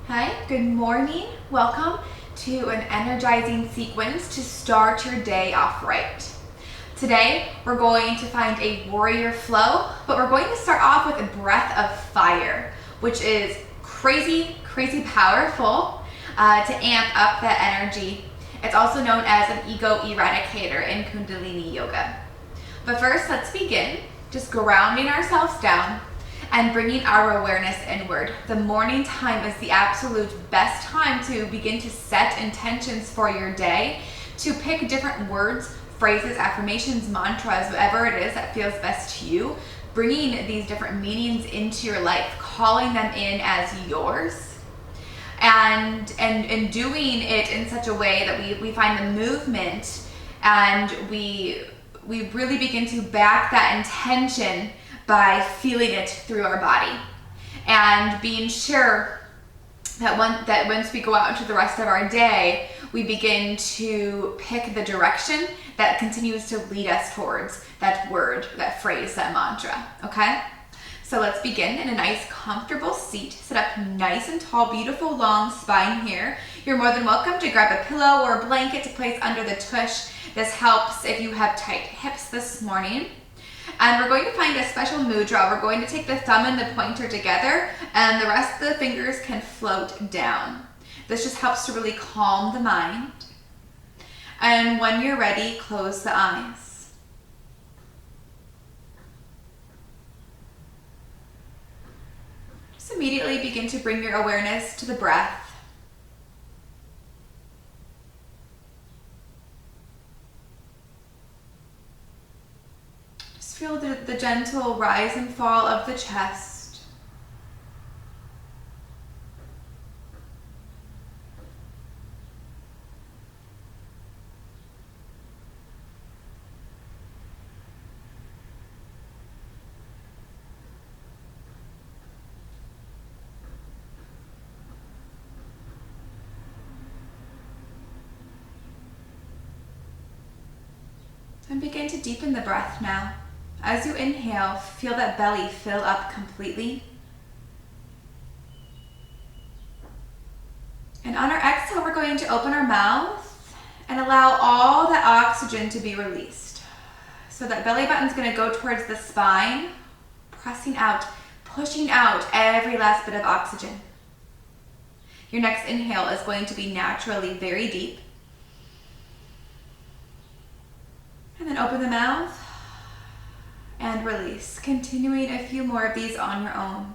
Hi, good morning. Welcome to an energizing sequence to start your day off right. Today, we're going to find a warrior flow, but we're going to start off with a breath of fire, which is crazy powerful to amp up that energy. It's also known as an ego eradicator in Kundalini Yoga. But first, let's begin just grounding ourselves down and bringing our awareness inward. The morning time is the absolute best time to begin to set intentions for your day, to pick different words, phrases, affirmations, mantras, whatever it is that feels best to you, bringing these different meanings into your life, calling them in as yours, and doing it in such a way that we find the movement and we really begin to back that intention by feeling it through our body and being sure that once we go out into the rest of our day, we begin to pick the direction that continues to lead us towards that word, that phrase, that mantra, okay? So let's begin in a nice comfortable seat. Sit up nice and tall, beautiful long spine here. You're more than welcome to grab a pillow or a blanket to place under the tush. This helps if you have tight hips this morning. And we're going to find a special mudra. We're going to take the thumb and the pointer together, and the rest of the fingers can float down. This just helps to really calm the mind. And when you're ready, close the eyes. Just immediately begin to bring your awareness to the breath. Feel the gentle rise and fall of the chest. And begin to deepen the breath now. As you inhale, feel that belly fill up completely. And on our exhale, we're going to open our mouth and allow all the oxygen to be released. So that belly button's going to go towards the spine, pressing out, pushing out every last bit of oxygen. Your next inhale is going to be naturally very deep. And then open the mouth and release, continuing a few more of these on your own.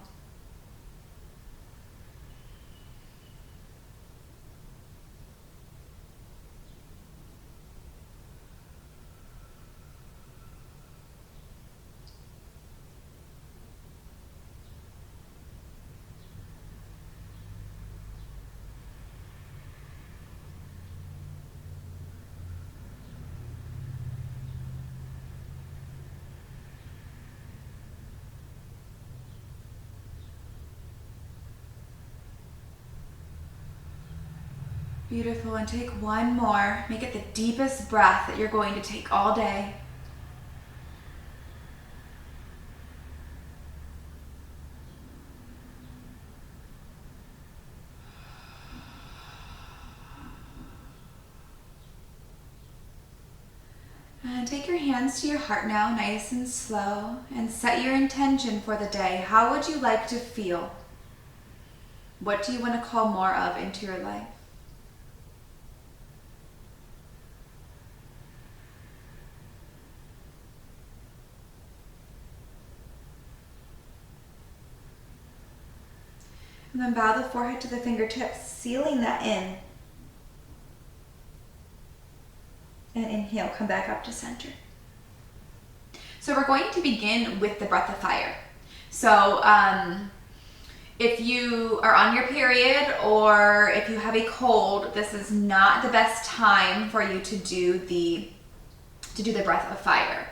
Beautiful, and take one more. Make it the deepest breath that you're going to take all day. And take your hands to your heart now, nice and slow, and set your intention for the day. How would you like to feel? What do you want to call more of into your life? And then bow the forehead to the fingertips, sealing that in. And inhale, come back up to center. So we're going to begin with the breath of fire. So if you are on your period or if you have a cold, this is not the best time for you to do the breath of fire.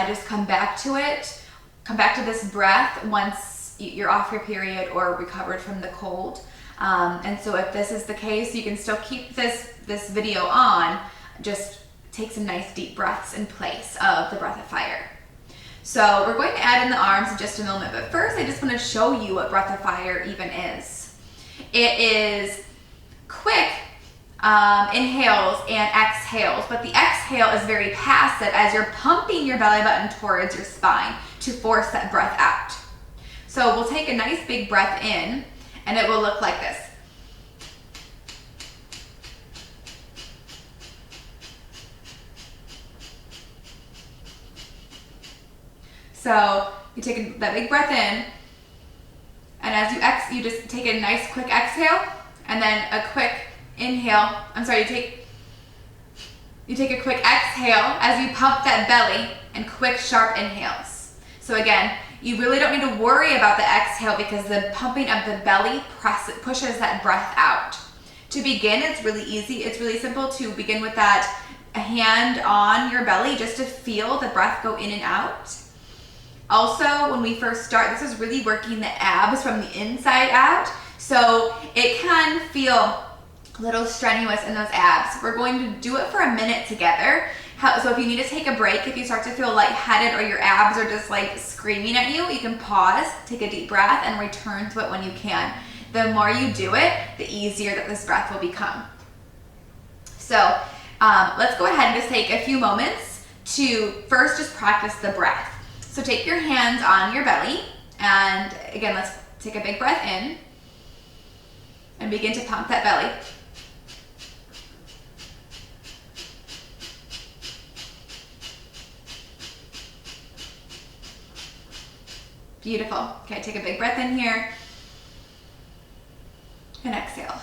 Just come back to it. Come back to this breath once you're off your period or recovered from the cold. And so if this is the case, you can still keep this video on. Just take some nice deep breaths in place of the breath of fire. So we're going to add in the arms in just a moment, but first I just want to show you what breath of fire even is. It is quick inhales and exhales, but the exhale is very passive as you're pumping your belly button towards your spine to force that breath out. So we'll take a nice big breath in, and it will look like this. So you take that big breath in, and as you just take a nice quick exhale, and then a quick inhale. You take a quick exhale as you pump that belly, and quick sharp inhales. So again, you really don't need to worry about the exhale because the pumping of the belly pushes that breath out. To begin, it's really easy. It's really simple to begin with that hand on your belly just to feel the breath go in and out. Also, when we first start, this is really working the abs from the inside out. So it can feel a little strenuous in those abs. We're going to do it for a minute together. So if you need to take a break, if you start to feel lightheaded or your abs are just like screaming at you, you can pause, take a deep breath, and return to it when you can. The more you do it, the easier that this breath will become. So let's go ahead and just take a few moments to first just practice the breath. So take your hands on your belly, and again, let's take a big breath in and begin to pump that belly. Beautiful. Okay, take a big breath in here and exhale.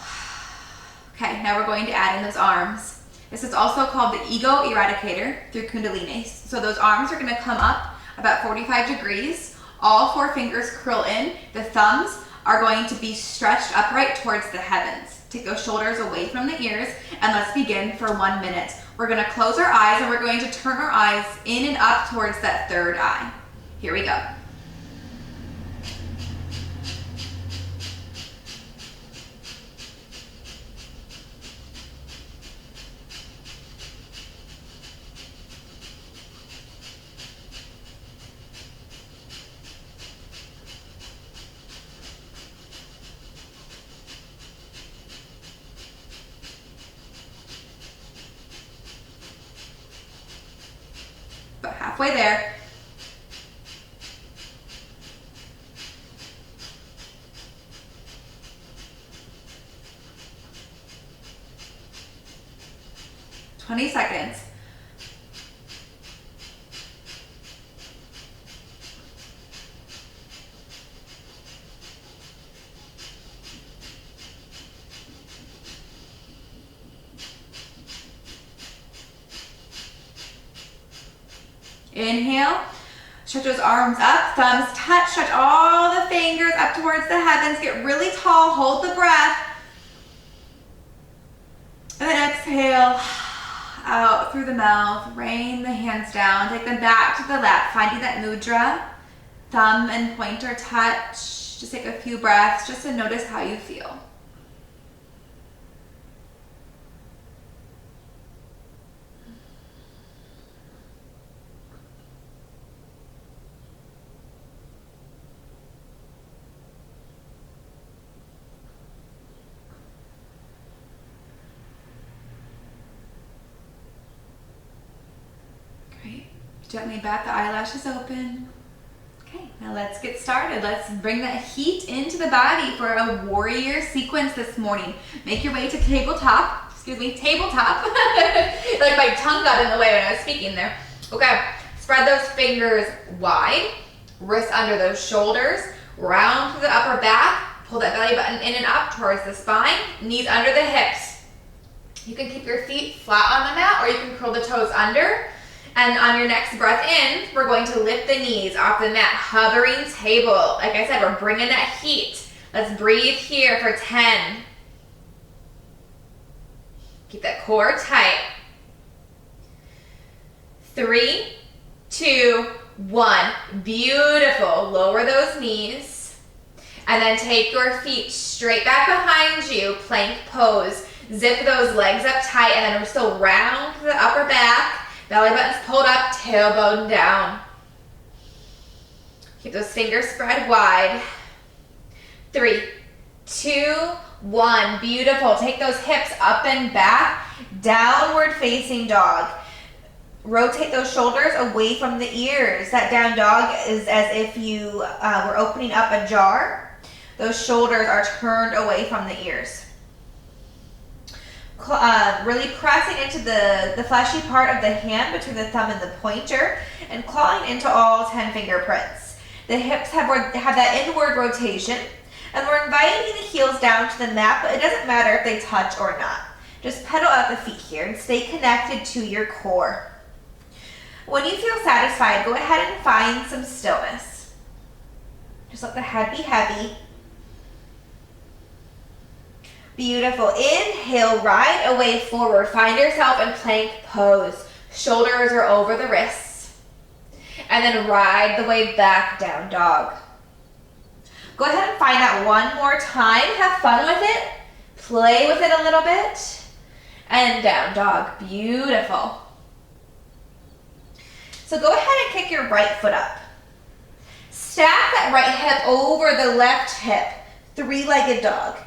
Okay, now we're going to add in those arms. This is also called the Ego Eradicator through Kundalini. So those arms are going to come up about 45 degrees. All 4 fingers curl in. The thumbs are going to be stretched upright towards the heavens. Take those shoulders away from the ears, and let's begin for 1 minute. We're going to close our eyes, and we're going to turn our eyes in and up towards that third eye. Here we go. About halfway there. "20 seconds. Inhale, stretch those arms up, thumbs touch, stretch all the fingers up towards the heavens, get really tall, hold the breath. And then exhale, out through the mouth, rain the hands down, take them back to the lap, finding that mudra, thumb and pointer touch. Just take a few breaths just to notice how you feel. Great. Gently bat the eyelashes open. Okay, now let's get started. Let's bring that heat into the body for a warrior sequence this morning. Make your way to tabletop. Tabletop. Like my tongue got in the way when I was speaking there. Okay, spread those fingers wide. Wrists under those shoulders. Round through the upper back. Pull that belly button in and up towards the spine. Knees under the hips. You can keep your feet flat on the mat, or you can curl the toes under. And on your next breath in, we're going to lift the knees off the mat, hovering table. Like I said, we're bringing that heat. Let's breathe here for 10. Keep that core tight. 3, 2, 1. Beautiful. Lower those knees. And then take your feet straight back behind you, plank pose. Zip those legs up tight, and then we're still round the upper back. Belly button's pulled up, tailbone down. Keep those fingers spread wide. 3, 2, 1. Beautiful. Take those hips up and back. Downward facing dog. Rotate those shoulders away from the ears. That down dog is as if you were opening up a jar. Those shoulders are turned away from the ears. Really pressing into the fleshy part of the hand between the thumb and the pointer and clawing into all 10 fingerprints. The hips have that inward rotation, and we're inviting the heels down to the mat, but it doesn't matter if they touch or not. Just pedal out the feet here and stay connected to your core. When you feel satisfied, go ahead and find some stillness. Just let the head be heavy. Beautiful. Inhale, right away forward. Find yourself in plank pose. Shoulders are over the wrists. And then ride the way back, down dog. Go ahead and find that one more time. Have fun with it. Play with it a little bit. And down dog. Beautiful. So go ahead and kick your right foot up. Stack that right hip over the left hip. Three-legged dog.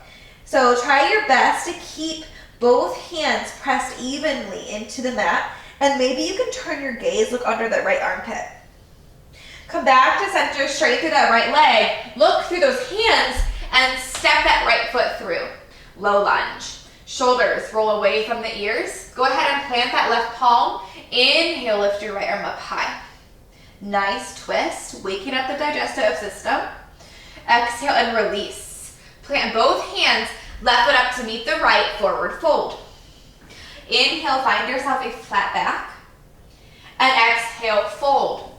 So try your best to keep both hands pressed evenly into the mat, and maybe you can turn your gaze, look under that right armpit. Come back to center, straight through that right leg. Look through those hands and step that right foot through. Low lunge. Shoulders roll away from the ears. Go ahead and plant that left palm. Inhale, lift your right arm up high. Nice twist, waking up the digestive system. Exhale and release. Plant both hands, left foot up to meet the right, forward fold. Inhale, find yourself a flat back. And exhale, fold.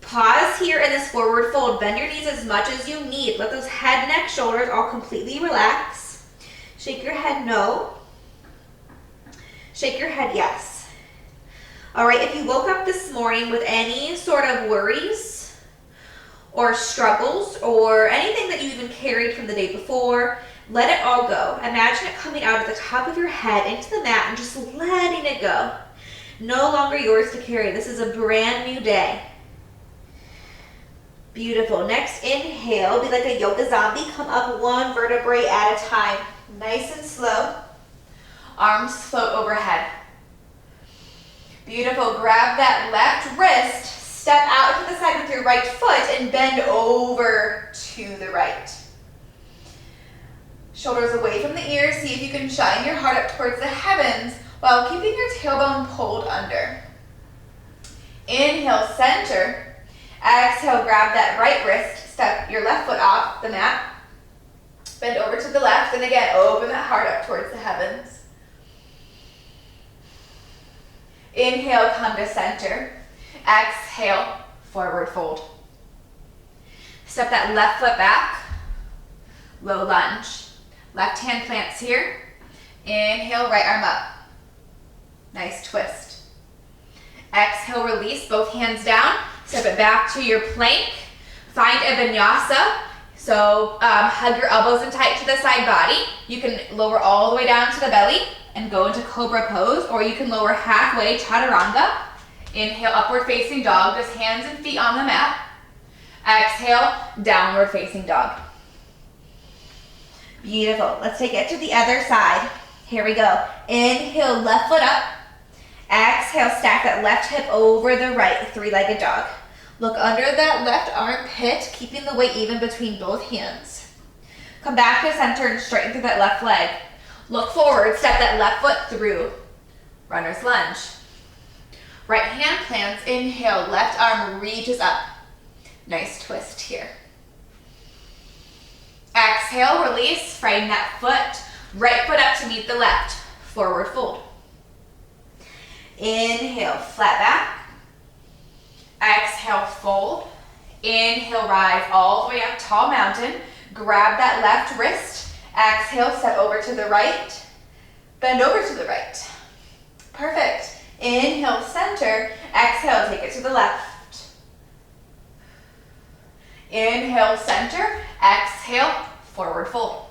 Pause here in this forward fold. Bend your knees as much as you need. Let those head, neck, shoulders all completely relax. Shake your head no. Shake your head yes. All right, if you woke up this morning with any sort of worries or struggles or anything that you even carried from the day before, let it all go. Imagine it coming out of the top of your head into the mat and just letting it go. No longer yours to carry. This is a brand new day. Beautiful. Next inhale, be like a yoga zombie. Come up one vertebrae at a time. Nice and slow. Arms float overhead. Beautiful. Grab that left wrist. Step out to the side with your right foot and bend over to the right. Shoulders away from the ears. See if you can shine your heart up towards the heavens while keeping your tailbone pulled under. Inhale, center. Exhale, grab that right wrist. Step your left foot off the mat. Bend over to the left, and again, open that heart up towards the heavens. Inhale, come to center. Exhale, forward fold. Step that left foot back. Low lunge. Left hand plants here. Inhale, right arm up. Nice twist. Exhale, release, both hands down. Step it back to your plank. Find a vinyasa. So hug your elbows in tight to the side body. You can lower all the way down to the belly and go into cobra pose, or you can lower halfway, chaturanga. Inhale, upward facing dog, just hands and feet on the mat. Exhale, downward facing dog. Beautiful. Let's take it to the other side. Here we go. Inhale, left foot up. Exhale, stack that left hip over the right, three-legged dog. Look under that left armpit, keeping the weight even between both hands. Come back to center and straighten through that left leg. Look forward, step that left foot through. Runner's lunge. Right hand plants, inhale, left arm reaches up. Nice twist here. Exhale, release, frame that foot. Right foot up to meet the left. Forward fold. Inhale, flat back. Exhale, fold. Inhale, rise all the way up, tall mountain. Grab that left wrist. Exhale, step over to the right. Bend over to the right. Perfect. Inhale, center. Exhale, take it to the left. Inhale, center. Exhale, forward fold.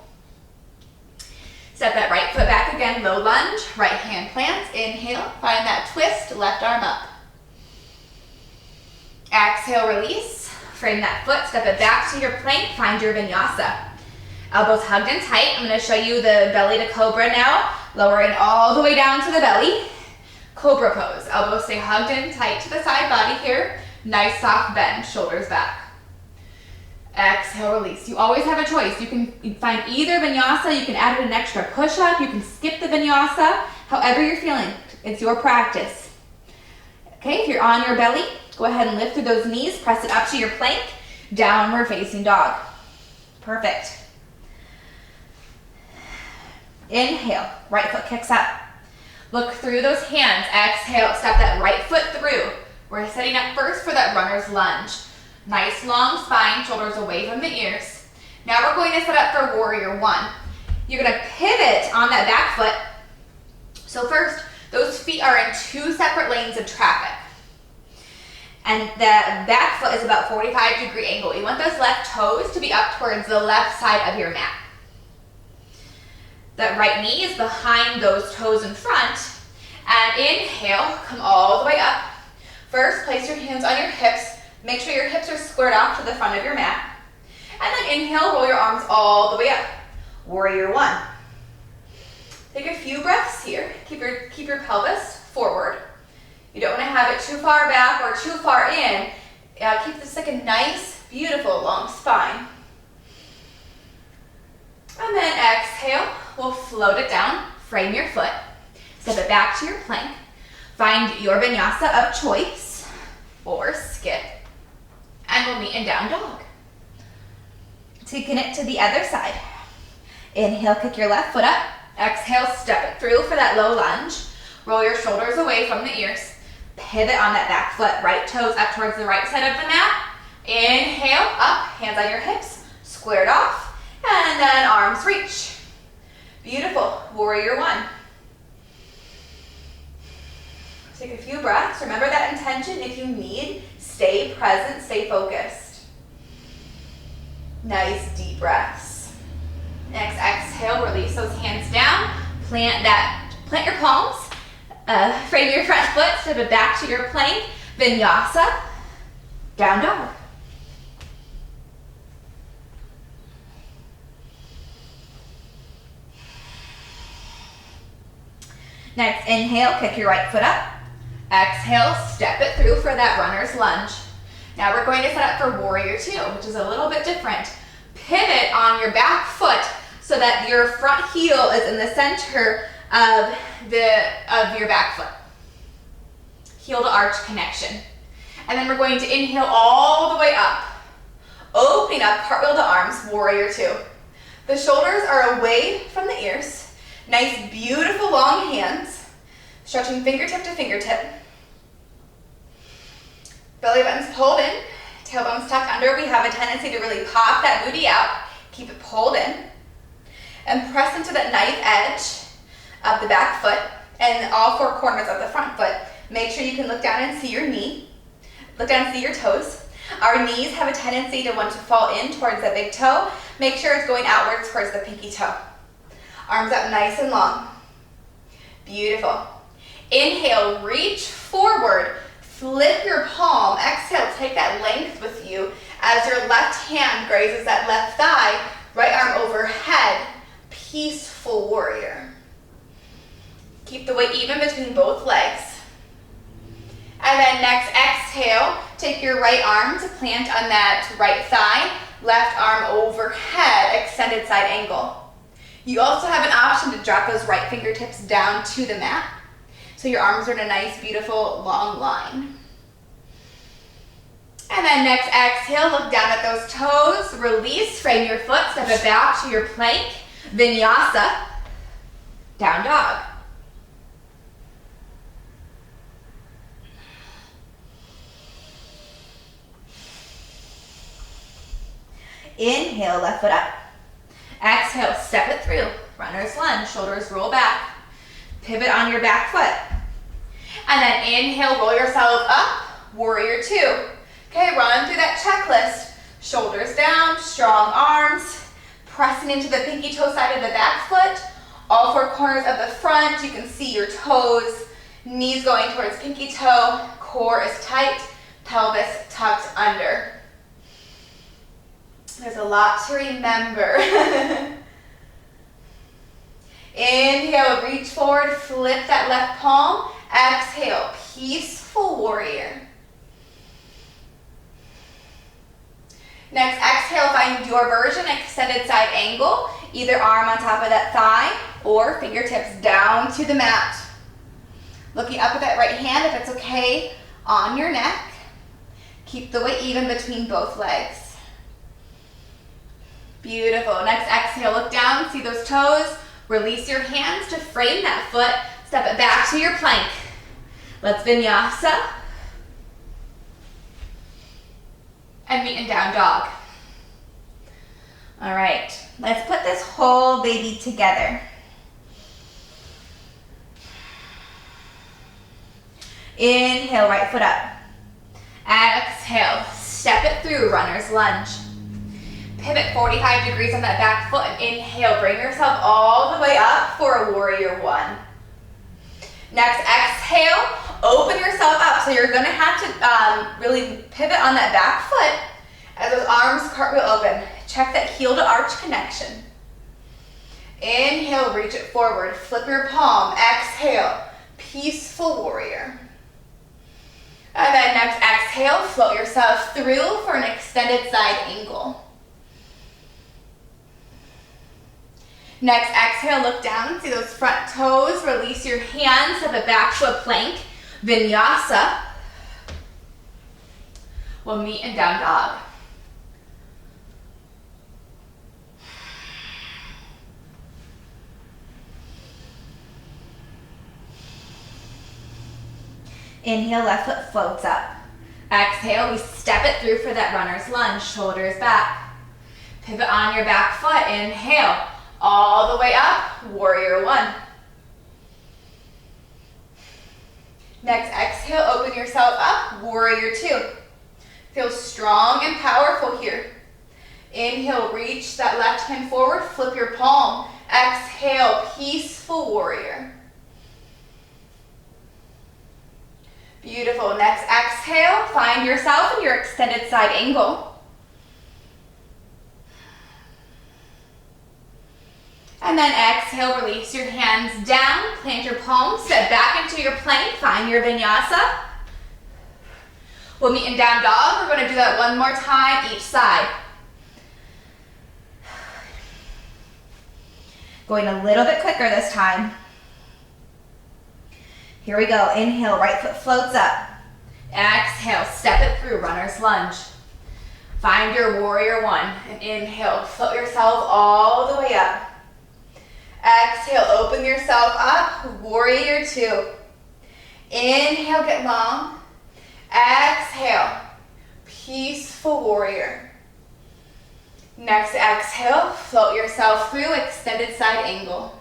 Step that right foot back again, low lunge. Right hand plants. Inhale, find that twist, left arm up. Exhale, release. Frame that foot, step it back to your plank, find your vinyasa. Elbows hugged and tight. I'm gonna show you the belly to cobra now. Lowering all the way down to the belly. Cobra pose. Elbows stay hugged and tight to the side body here. Nice soft bend, shoulders back. Exhale, release. You always have a choice. You can find either vinyasa, you can add an extra push-up, you can skip the vinyasa, however you're feeling. It's your practice. Okay, if you're on your belly, go ahead and lift through those knees, press it up to your plank, downward facing dog. Perfect. Inhale, right foot kicks up. Look through those hands. Exhale, step that right foot through. We're setting up first for that runner's lunge. Nice long spine, shoulders away from the ears. Now we're going to set up for warrior one. You're gonna pivot on that back foot. So first, those feet are in two separate lanes of traffic. And the back foot is about 45-degree angle. You want those left toes to be up towards the left side of your mat. That right knee is behind those toes in front. And inhale, come all the way up. First, place your hands on your hips. Make sure your hips are squared off to the front of your mat. And then inhale, roll your arms all the way up. Warrior one. Take a few breaths here. Keep your pelvis forward. You don't want to have it too far back or too far in. Keep this like a nice, beautiful, long spine. And then exhale, we'll float it down, frame your foot, step it back to your plank. Find your vinyasa of choice or skip. And we'll meet in down dog. Taking it to the other side. Inhale, kick your left foot up. Exhale, step it through for that low lunge. Roll your shoulders away from the ears. Pivot on that back foot. Right toes up towards the right side of the mat. Inhale, up, hands on your hips, squared off. And then arms reach. Beautiful. Warrior one. Take a few breaths. Remember that intention if you need. Stay present, stay focused. Nice deep breaths. Next, exhale, release those hands down. Plant your palms. Frame your front foot, step it back to your plank. Vinyasa, down dog. Next, inhale, kick your right foot up. Exhale, step it through for that runner's lunge. Now we're going to set up for warrior two, which is a little bit different. Pivot on your back foot so that your front heel is in the center of your back foot. Heel to arch connection. And then we're going to inhale all the way up. Opening up, cartwheel to arms, warrior two. The shoulders are away from the ears. Nice, beautiful long hands. Stretching fingertip to fingertip. Belly button's pulled in, tailbone's tucked under. We have a tendency to really pop that booty out. Keep it pulled in. And press into that knife edge of the back foot and all four corners of the front foot. Make sure you can look down and see your knee. Look down and see your toes. Our knees have a tendency to want to fall in towards the big toe. Make sure it's going outwards towards the pinky toe. Arms up nice and long. Beautiful. Inhale, reach forward. Flip your palm. Exhale, take that length with you as your left hand grazes that left thigh, right arm overhead. Peaceful warrior. Keep the weight even between both legs. And then next, exhale, take your right arm to plant on that right thigh, left arm overhead, extended side angle. You also have an option to drop those right fingertips down to the mat. So your arms are in a nice, beautiful, long line. And then next, exhale, look down at those toes, release, frame your foot, step it back to your plank, vinyasa, down dog. Inhale, left foot up. Exhale, step it through, runner's lunge, shoulders roll back. Pivot on your back foot. And then inhale, roll yourself up, warrior two. Okay, run through that checklist. Shoulders down, strong arms, pressing into the pinky toe side of the back foot. All four corners of the front, you can see your toes, knees going towards pinky toe, core is tight, pelvis tucked under. There's a lot to remember. Inhale, reach forward, flip that left palm. Exhale, peaceful warrior. Next, exhale, find your version, extended side angle. Either arm on top of that thigh or fingertips down to the mat. Looking up at that right hand, if it's okay, on your neck. Keep the weight even between both legs. Beautiful. Next, exhale, look down, see those toes. Release your hands to frame that foot. Step it back to your plank. Let's vinyasa. And meet in down dog. All right, let's put this whole baby together. Inhale, right foot up. Exhale, step it through, runner's lunge. Pivot 45 degrees on that back foot. Inhale, bring yourself all the way up for a warrior one. Next, exhale, open yourself up. So you're gonna have to really pivot on that back foot as those arms cartwheel open. Check that heel to arch connection. Inhale, reach it forward, flip your palm. Exhale, peaceful warrior. And then next, exhale, float yourself through for an extended side angle. Next, exhale, look down, see those front toes, release your hands, step it back to a plank, vinyasa. We'll meet in down dog. Inhale, left foot floats up. Exhale, we step it through for that runner's lunge, shoulders back. Pivot on your back foot, inhale. All the way up, warrior one. Next, exhale, open yourself up, warrior two. Feel strong and powerful here. Inhale, reach that left hand forward, flip your palm. Exhale, peaceful warrior. Beautiful. Next, exhale, find yourself in your extended side angle. And then exhale, release your hands down, plant your palms, step back into your plank, find your vinyasa. We'll meet in down dog. We're going to do that one more time each side. Going a little bit quicker this time. Here we go. Inhale, right foot floats up. Exhale, step it through, runner's lunge. Find your warrior one. And inhale, float yourself all the way up. Exhale, open yourself up, warrior two. Inhale, get long. Exhale, peaceful warrior. Next, exhale, float yourself through, extended side angle.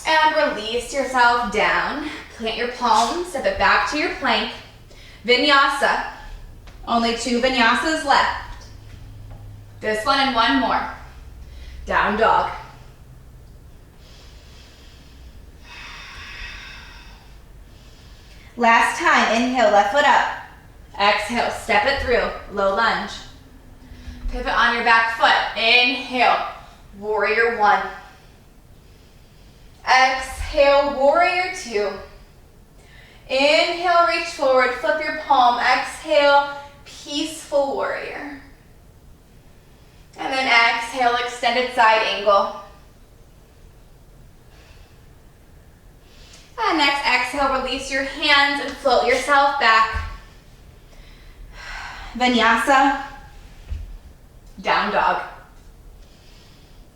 And release yourself down. Plant your palms, step it back to your plank. Vinyasa. Only 2 vinyasas left. This one and one more. Down dog. Last time, inhale, left foot up. Exhale, step it through, low lunge. Pivot on your back foot. Inhale, warrior one. Exhale, warrior two. Inhale, reach forward, flip your palm. Exhale, peaceful warrior. And then exhale, extended side angle. And next, exhale, release your hands and float yourself back. Vinyasa, down dog.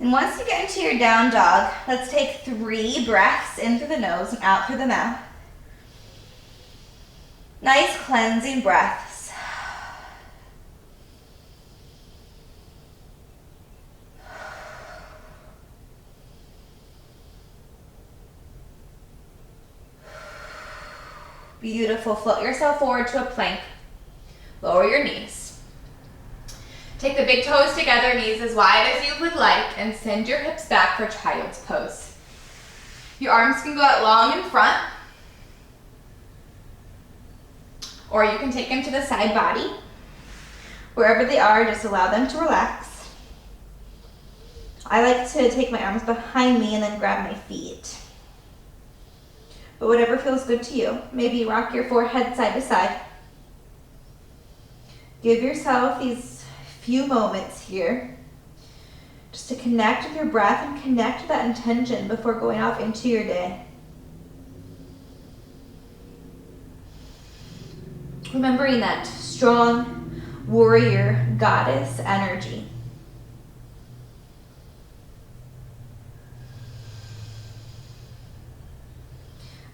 And once you get into your down dog, let's take 3 breaths in through the nose and out through the mouth. Nice cleansing breaths. Beautiful. Float yourself forward to a plank. Lower your knees. Take the big toes together, knees as wide as you would like, and send your hips back for child's pose. Your arms can go out long in front, or you can take them to the side body, Wherever they are, just allow them to relax. I like to take my arms behind me and then grab my feet. But whatever feels good to you. Maybe rock your forehead side to side. Give yourself these few moments here just to connect with your breath and connect with that intention before going off into your day. Remembering that strong warrior goddess energy.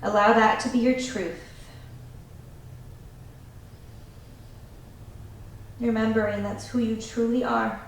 Allow that to be your truth. Remembering that's who you truly are.